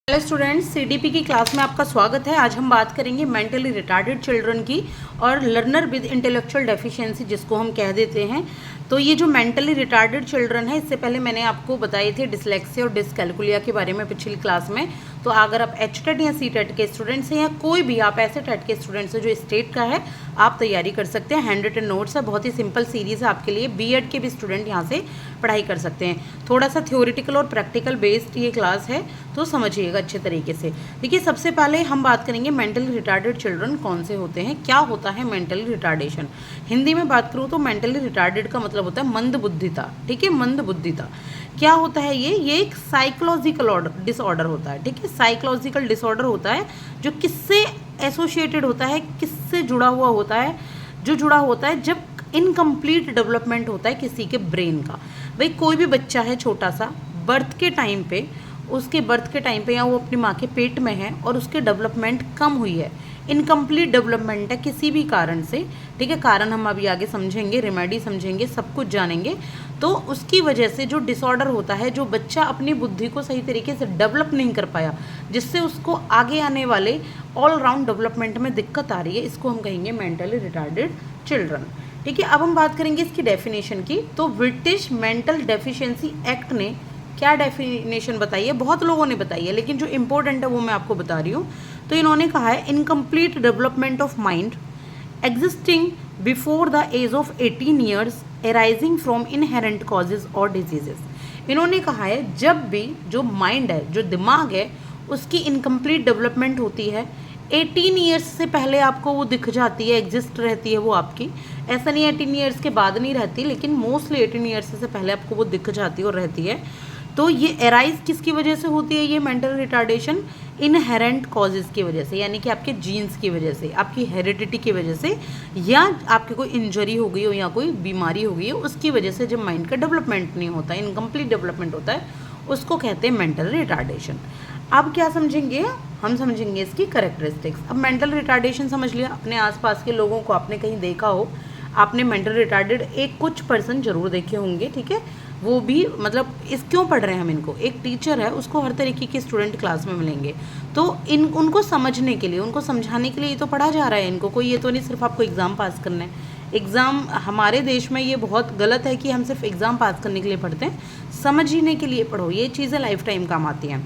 Hello students, CDP की class में आपका स्वागत है। आज हम बात करेंगे मेंटली रिटार्डेड चिल्ड्रन की और लर्नर विद इंटेलेक्चुअल डेफिशिएंसी जिसको हम कह देते हैं। तो ये जो मेंटली रिटार्डेड चिल्ड्रन है, इससे पहले मैंने आपको बताए थे डिसलेक्सिया और डिसकैलकुलिया के बारे में पिछली क्लास में। तो अगर आप एचटेट या सीटेट के स्टूडेंट्स हैं या कोई भी आप ऐसे टेट के स्टूडेंट्स हैं जो स्टेट का है, आप तैयारी कर सकते हैं। हैंड रिटन नोट्स है, बहुत ही सिंपल सीरीज़ है आपके लिए। बीएड के भी स्टूडेंट यहाँ से पढ़ाई कर सकते हैं। थोड़ा सा थ्योरेटिकल और प्रैक्टिकल बेस्ड ये क्लास है, तो समझिएगा अच्छे तरीके से। देखिए, सबसे पहले हम बात करेंगे मेंटली रिटार्डेड चिल्ड्रन कौन से होते हैं, क्या होता है मेंटली रिटार्डेशन। हिंदी में बात करूँ तो मेंटली रिटार्डेड का मतलब होता है मंदबुद्धिता। ठीक है, मंदबुद्धिता क्या होता है? ये एक साइकोलॉजिकल डिसऑर्डर होता है। ठीक है, साइकोलॉजिकल डिसऑर्डर होता है जो किससे एसोसिएटेड होता है, किससे जुड़ा हुआ होता है? जो जुड़ा होता है जब इनकम्प्लीट डेवलपमेंट होता है किसी के ब्रेन का। भाई, कोई भी बच्चा है छोटा सा, बर्थ के टाइम पे, उसके बर्थ के टाइम पे या वो अपनी माँ के पेट में है और उसके डेवलपमेंट कम हुई है, इनकम्प्लीट डेवलपमेंट है किसी भी कारण से। ठीक है, कारण हम अभी आगे समझेंगे, रेमेडी समझेंगे, सब कुछ जानेंगे। तो उसकी वजह से जो डिसऑर्डर होता है, जो बच्चा अपनी बुद्धि को सही तरीके से डेवलप नहीं कर पाया, जिससे उसको आगे आने वाले ऑल राउंड डेवलपमेंट में दिक्कत आ रही है, इसको हम कहेंगे मेंटली रिटार्डेड चिल्ड्रन। ठीक है, अब हम बात करेंगे इसकी डेफिनेशन की। तो ब्रिटिश मेंटल डेफिशिएंसी एक्ट ने क्या डेफिनेशन बताई है? बहुत लोगों ने बताई है, लेकिन जो इंपॉर्टेंट है वो मैं आपको बता रही हूँ। तो इन्होंने कहा है incomplete development of mind existing before the age of 18 years arising from inherent causes और डिजीजेस। इन्होंने कहा है जब भी जो माइंड है, जो दिमाग है, उसकी इनकम्प्लीट डेवलपमेंट होती है, 18 ईयर्स से पहले आपको वो दिख जाती है, एग्जिस्ट रहती है वो आपकी। ऐसा नहीं 18 ईयर्स के बाद नहीं रहती, लेकिन मोस्टली 18 ईयर्स से पहले आपको वो दिख जाती है और रहती है। तो ये एराइज किसकी वजह से होती है? ये मेंटल रिटार्डेशन इनहेरेंट कॉजेज़ की वजह से, यानी कि आपके जीन्स की वजह से, आपकी हेरिडिटी की वजह से, या आपके कोई इंजरी हो गई हो या कोई बीमारी हो गई हो, उसकी वजह से जब माइंड का डेवलपमेंट नहीं होता, इनकम्प्लीट डेवलपमेंट होता है, उसको कहते हैं मेंटल रिटार्डेशन। अब क्या समझेंगे? हम समझेंगे इसकी करेक्टरिस्टिक्स। अब मेंटल रिटार्डेशन समझ लिया, अपने आसपास के लोगों को आपने कहीं देखा हो, आपने मेंटल रिटार्डेड एक कुछ पर्सन जरूर देखे होंगे। ठीक है, वो भी मतलब इस क्यों पढ़ रहे हैं हम इनको? एक टीचर है, उसको हर तरीके के स्टूडेंट क्लास में मिलेंगे, तो उनको समझने के लिए, उनको समझाने के लिए ये तो पढ़ा जा रहा है इनको। कोई ये तो नहीं सिर्फ आपको एग्ज़ाम पास करना है। एग्ज़ाम हमारे देश में ये बहुत गलत है कि हम सिर्फ एग्ज़ाम पास करने के लिए पढ़ते हैं। समझने के लिए पढ़ो, ये चीज़ें लाइफ टाइम काम आती हैं।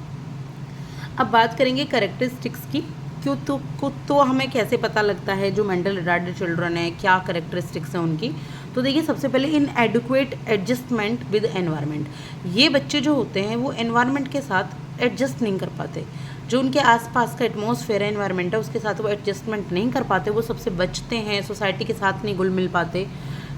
अब बात करेंगे करेक्टरिस्टिक्स की। तो हमें कैसे पता लगता है जो मेंटल रिटार्डेड चिल्ड्रन है, क्या करेक्टरिस्टिक्स हैं उनकी? तो देखिए, सबसे पहले इन एडुक्वेट एडजस्टमेंट विद एनवायरनमेंट। ये बच्चे जो होते हैं वो एनवायरनमेंट के साथ एडजस्ट नहीं कर पाते। जो उनके आसपास का एटमॉस्फेयर है, एनवायरनमेंट है, उसके साथ वो एडजस्टमेंट नहीं कर पाते, वो सबसे बचते हैं, सोसाइटी के साथ नहीं घुल मिल पाते।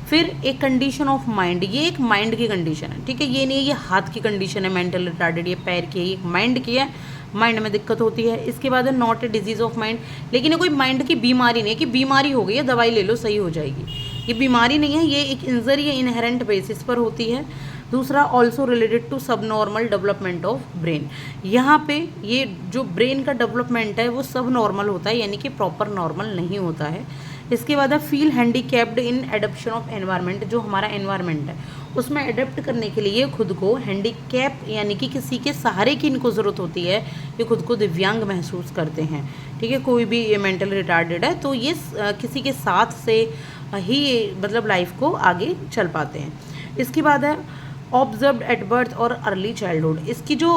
फिर एक कंडीशन ऑफ माइंड, ये एक माइंड की कंडीशन है। ठीक है, ये नहीं है ये हाथ की कंडीशन है मेंटल रिटार्डेड, ये पैर की है, ये माइंड की है, माइंड में दिक्कत होती है। इसके बाद है not a disease of mind, लेकिन ये कोई माइंड की बीमारी नहीं है कि बीमारी हो गई है, दवाई ले लो सही हो जाएगी। ये बीमारी नहीं है, ये एक इंजरी है, इनहेरेंट बेसिस पर होती है। दूसरा, ऑल्सो रिलेटेड टू सब नॉर्मल डेवलपमेंट ऑफ ब्रेन। यहाँ पे ये जो ब्रेन का डेवलपमेंट है वो सब नॉर्मल होता है, यानी कि प्रॉपर नॉर्मल नहीं होता है। इसके बाद है feel handicapped in adaption of environment. जो हमारा एनवायरनमेंट है उसमें एडेप्ट करने के लिए खुद को हैंडीकैप, यानी कि किसी के सहारे की इनको ज़रूरत होती है, ये खुद को दिव्यांग महसूस करते हैं। ठीक है, कोई भी ये मेंटल रिटार्डेड है तो ये किसी के साथ से ही मतलब लाइफ को आगे चल पाते हैं। इसके बाद है ऑब्जर्व्ड एट बर्थ और अर्ली चाइल्डहुड। इसकी जो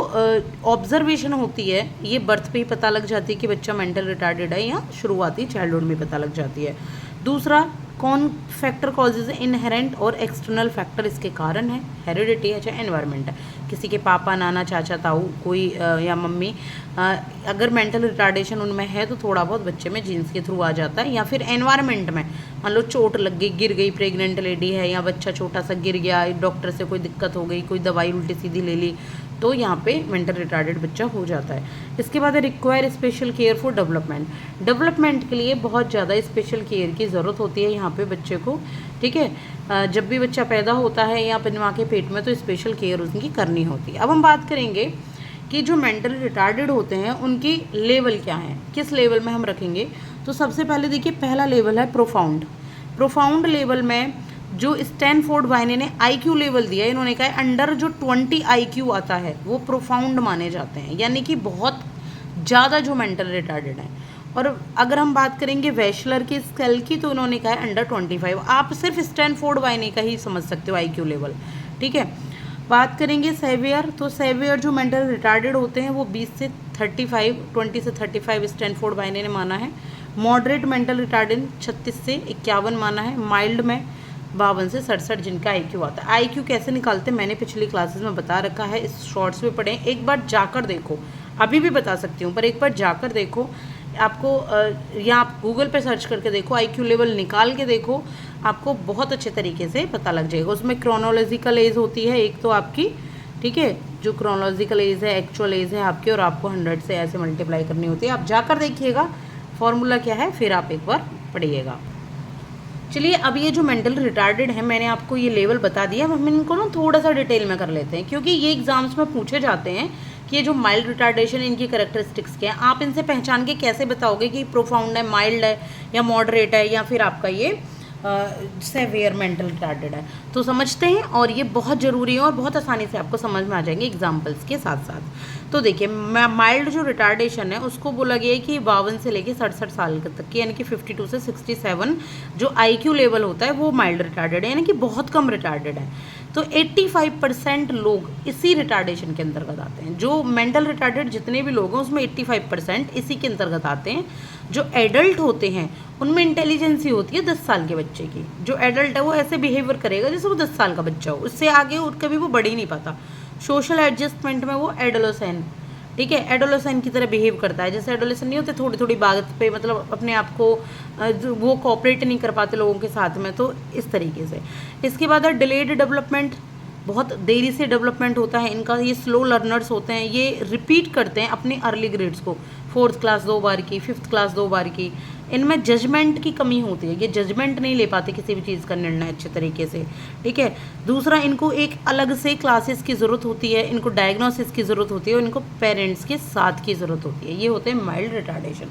ऑब्जर्वेशन होती है ये बर्थ पे ही पता लग जाती है कि बच्चा मेंटल रिटार्डेड है, या शुरुआती चाइल्डहुड में पता लग जाती है। दूसरा, कौन फैक्टर कॉजेज है? इनहेरेंट और एक्सटर्नल फैक्टर इसके कारण है। हेरिडिटी है चाहे एनवायरनमेंट है, किसी के पापा, नाना, चाचा, ताऊ, कोई या मम्मी, अगर मेंटल रिटार्डेशन उनमें है तो थोड़ा बहुत बच्चे में जीन्स के थ्रू आ जाता है। या फिर एनवायरनमेंट में मान लो चोट लग गई, गिर गई, प्रेग्नेंट लेडी है या बच्चा छोटा सा गिर गया, डॉक्टर से कोई दिक्कत हो गई, कोई दवाई उल्टी सीधी ले ली, तो यहाँ पे मेंटल रिटार्डेड बच्चा हो जाता है। इसके बाद require special care for development. Development के लिए बहुत ज़्यादा स्पेशल केयर की ज़रूरत होती है यहाँ पे बच्चे को। ठीक है, जब भी बच्चा पैदा होता है या अपनी माँ के पेट में, तो स्पेशल केयर उनकी करनी होती है। अब हम बात करेंगे कि जो मेंटल रिटार्डेड होते हैं उनकी लेवल क्या है, किस लेवल में हम रखेंगे। तो सबसे पहले देखिए, पहला लेवल है प्रोफाउंड। प्रोफाउंड लेवल में जो स्टैनफोर्ड वाइने ने आईक्यू लेवल दिया है, इन्होंने कहा है अंडर जो 20 आईक्यू आता है वो प्रोफाउंड माने जाते हैं, यानी कि बहुत ज़्यादा जो मेंटल रिटार्डेड हैं। और अगर हम बात करेंगे वेशलर की स्केल की, तो उन्होंने कहा है अंडर 25। आप सिर्फ स्टैनफोर्ड वाइने का ही समझ सकते हो IQ लेवल, ठीक है। बात करेंगे सेवियर, तो सेवियर जो मेंटल रिटार्डेड होते हैं वो 20 से 35, 20 से 35 स्टैनफोर्ड वाइने ने माना है। मॉडरेट मेंटल रिटार्डेड 36 से 51 माना है। माइल्ड में 52 से 67 जिनका IQ आता है। IQ कैसे निकालते हैं मैंने पिछली क्लासेस में बता रखा है, इस शॉर्ट्स में पढ़े, एक बार जाकर देखो, अभी भी बता सकती हूँ पर एक बार जाकर देखो। आपको या आप गूगल पे सर्च करके देखो, IQ लेवल निकाल के देखो, आपको बहुत अच्छे तरीके से पता लग जाएगा। उसमें क्रोनोलॉजिकल एज होती है एक तो आपकी, ठीक है, जो क्रोनोलॉजिकल एज है, एक्चुअल एज है आपकी, और आपको 100 से ऐसे मल्टीप्लाई करनी होती है। आप जाकर देखिएगा फॉर्मूला क्या है, फिर आप एक बार पढ़िएगा। चलिए, अब ये जो मेंटल रिटार्डेड है, मैंने आपको ये लेवल बता दिया, अब हम इनको ना थोड़ा सा डिटेल में कर लेते हैं, क्योंकि ये एग्जाम्स में पूछे जाते हैं कि ये जो माइल्ड रिटार्डेशन है इनकी कैरेक्टरिस्टिक्स क्या है। आप इनसे पहचान के कैसे बताओगे कि प्रोफाउंड है, माइल्ड है, या मॉडरेट है, या फिर आपका ये सेवियर मेंटल रिटार्डेड है। तो समझते हैं, और ये बहुत ज़रूरी है और बहुत आसानी से आपको समझ में आ जाएंगे एग्जाम्पल्स के साथ साथ। तो देखिए, माइल्ड जो रिटार्डेशन है उसको बोला गया है कि 52 से लेके 67 साल तक की, यानी कि 52 से 67 जो IQ लेवल होता है वो माइल्ड रिटार्डेड है, यानी कि बहुत कम रिटार्डेड है। तो 85% लोग इसी रिटार्डेशन के अंतर्गत आते हैं। जो मेंटल रिटार्डेड जितने भी लोग हैं उसमें 85% इसी के अंतर्गत आते हैं। जो एडल्ट होते हैं उनमें इंटेलिजेंसी होती है 10 साल के बच्चे की। जो एडल्ट है वो ऐसे बिहेवियर करेगा जैसे वो 10 साल का बच्चा हो, उससे आगे और कभी वो बढ़ ही नहीं पाता। सोशल एडजस्टमेंट में वो एडोलेसेंट, ठीक है, एडोलेसेंट की तरह बिहेव करता है। जैसे एडोलेसेंट नहीं होते, थोड़ी थोड़ी बात पे मतलब अपने आप को वो कोऑपरेट नहीं कर पाते लोगों के साथ में, तो इस तरीके से। इसके बाद है डिलेड डेवलपमेंट, बहुत देरी से डेवलपमेंट होता है इनका। ये स्लो लर्नर्स होते हैं, ये रिपीट करते हैं अपने अर्ली ग्रेड्स को, 4th क्लास 2 बार की, 5th क्लास 2 बार की। इनमें जजमेंट की कमी होती है, ये जजमेंट नहीं ले पाते किसी भी चीज़ का निर्णय अच्छे तरीके से, ठीक है। दूसरा, इनको एक अलग से क्लासेस की ज़रूरत होती है, इनको डायग्नोसिस की ज़रूरत होती है, और इनको पेरेंट्स के साथ की ज़रूरत होती है। ये होते हैं माइल्ड रिटार्डेशन।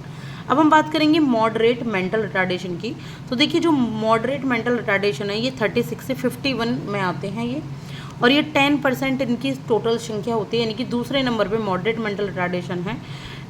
अब हम बात करेंगे मॉडरेट मेंटल रिटार्डेशन की। तो देखिए, जो मॉडरेट मेंटल रिटार्डेशन है ये 36 से 51 में आते हैं ये, और ये 10% इनकी टोटल संख्या होती है, यानी कि दूसरे नंबर पे मॉडरेट मेंटल रिटार्डेशन है।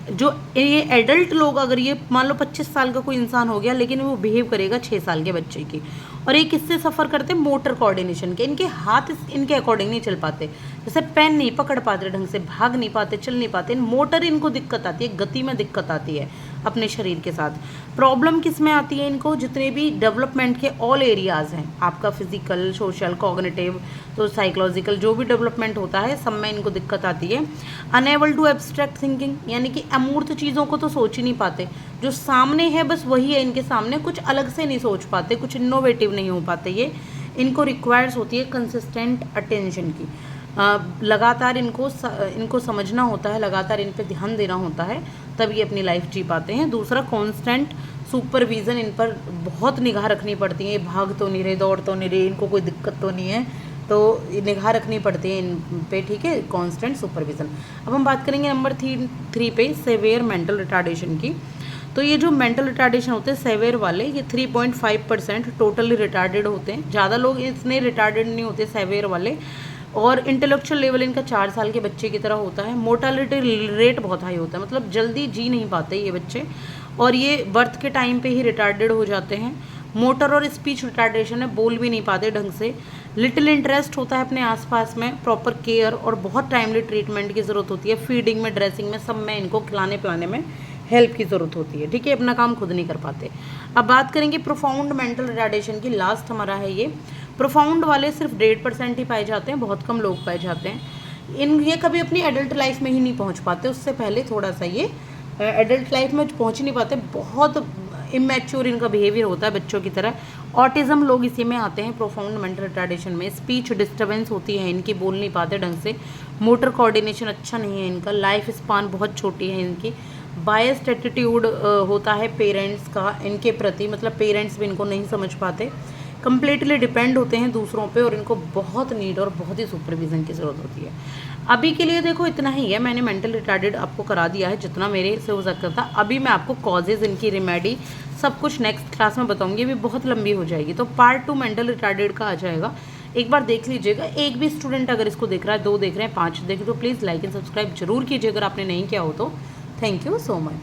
जो ये एडल्ट लोग, अगर ये मान लो 25 साल का कोई इंसान हो गया, लेकिन वो बिहेव करेगा 6 साल के बच्चे की। और ये किससे सफ़र करते हैं, मोटर कोऑर्डिनेशन के। इनके हाथ इनके अकॉर्डिंग नहीं चल पाते, जैसे पेन नहीं पकड़ पाते ढंग से, भाग नहीं पाते, चल नहीं पाते, मोटर इनको दिक्कत आती है, गति में दिक्कत आती है अपने शरीर के साथ। प्रॉब्लम किस में आती है इनको, जितने भी डेवलपमेंट के ऑल एरियाज़ हैं आपका, फिजिकल, सोशल, कॉग्निटिव, तो साइकोलॉजिकल, जो भी डेवलपमेंट होता है सब में इनको दिक्कत आती है। अनेबल टू एब्स्ट्रैक्ट थिंकिंग, यानी कि अमूर्त चीज़ों को तो सोच ही नहीं पाते, जो सामने है बस वही है इनके सामने, कुछ अलग से नहीं सोच पाते, कुछ इनोवेटिव नहीं हो पाते ये। इनको रिक्वायर्स होती है कंसिस्टेंट अटेंशन की, लगातार इनको समझना होता है, लगातार इन पे ध्यान देना होता है, तब ये अपनी लाइफ जी पाते हैं। दूसरा, कांस्टेंट सुपरविज़न, इन पर बहुत निगाह रखनी पड़ती है, भाग तो नहीं रहे, दौड़ तो नहीं रहे, इनको कोई दिक्कत तो नहीं है, तो निगाह रखनी पड़ती है इन पे, ठीक है, कांस्टेंट सुपरविज़न। अब हम बात करेंगे नंबर 3 पे सेवियर मेंटल रिटार्डेशन की। तो ये जो मेंटल रिटार्डेशन होते हैं सेवियर वाले, ये 3.5% टोटली रिटार्डेड होते हैं। ज़्यादा लोग इतने रिटार्डेड नहीं होते सेवियर वाले। और इंटेलेक्चुअल लेवल इनका 4 साल के बच्चे की तरह होता है। मोर्टालिटी रेट बहुत हाई होता है, मतलब जल्दी जी नहीं पाते ये बच्चे, और ये बर्थ के टाइम पे ही रिटार्डेड हो जाते हैं। मोटर और स्पीच रिटार्डेशन है, बोल भी नहीं पाते ढंग से। लिटिल इंटरेस्ट होता है अपने आसपास में, प्रॉपर केयर और बहुत टाइमली ट्रीटमेंट की ज़रूरत होती है। फीडिंग में, ड्रेसिंग में, सब में इनको खिलाने पिलाने में हेल्प की ज़रूरत होती है, ठीक है, अपना काम खुद नहीं कर पाते। अब बात करेंगे प्रोफाउंड मेंटल रिटार्डेशन की, लास्ट हमारा है ये। प्रोफाउंड वाले सिर्फ 1.5% ही पाए जाते हैं, बहुत कम लोग पाए जाते हैं। ये कभी अपनी एडल्ट लाइफ में ही नहीं पहुंच पाते, उससे पहले थोड़ा सा ये एडल्ट लाइफ में पहुंच ही नहीं पाते, बहुत इमेच्योर इनका बिहेवियर होता है बच्चों की तरह। ऑटिज़म लोग इसी में आते हैं प्रोफाउंड मेंटल रिटार्डेशन में। स्पीच डिस्टर्बेंस होती है इनकी, बोल नहीं पाते ढंग से। मोटर कोऑर्डिनेशन अच्छा नहीं है इनका। लाइफ स्पान बहुत छोटी है इनकी। बायस्ड एटीट्यूड होता है पेरेंट्स का इनके प्रति, मतलब पेरेंट्स भी इनको नहीं समझ पाते। कम्प्लीटली डिपेंड होते हैं दूसरों पे, और इनको बहुत नीड और बहुत ही सुपरविज़न की ज़रूरत होती है। अभी के लिए देखो इतना ही है, मैंने मेंटल रिटार्डेड आपको करा दिया है जितना मेरे से हो सकता था। अभी मैं आपको कॉजेज़, इनकी रेमेडी, सब कुछ नेक्स्ट क्लास में बताऊंगी, ये भी बहुत लंबी हो जाएगी। तो पार्ट 2 मेंटल रिटार्डेड का आ जाएगा, एक बार देख लीजिएगा। एक भी स्टूडेंट अगर इसको देख रहा है, 2 देख रहे हैं, 5 देख, तो प्लीज़ लाइक एंड सब्सक्राइब जरूर कीजिए अगर आपने नहीं किया हो तो। Thank you so much.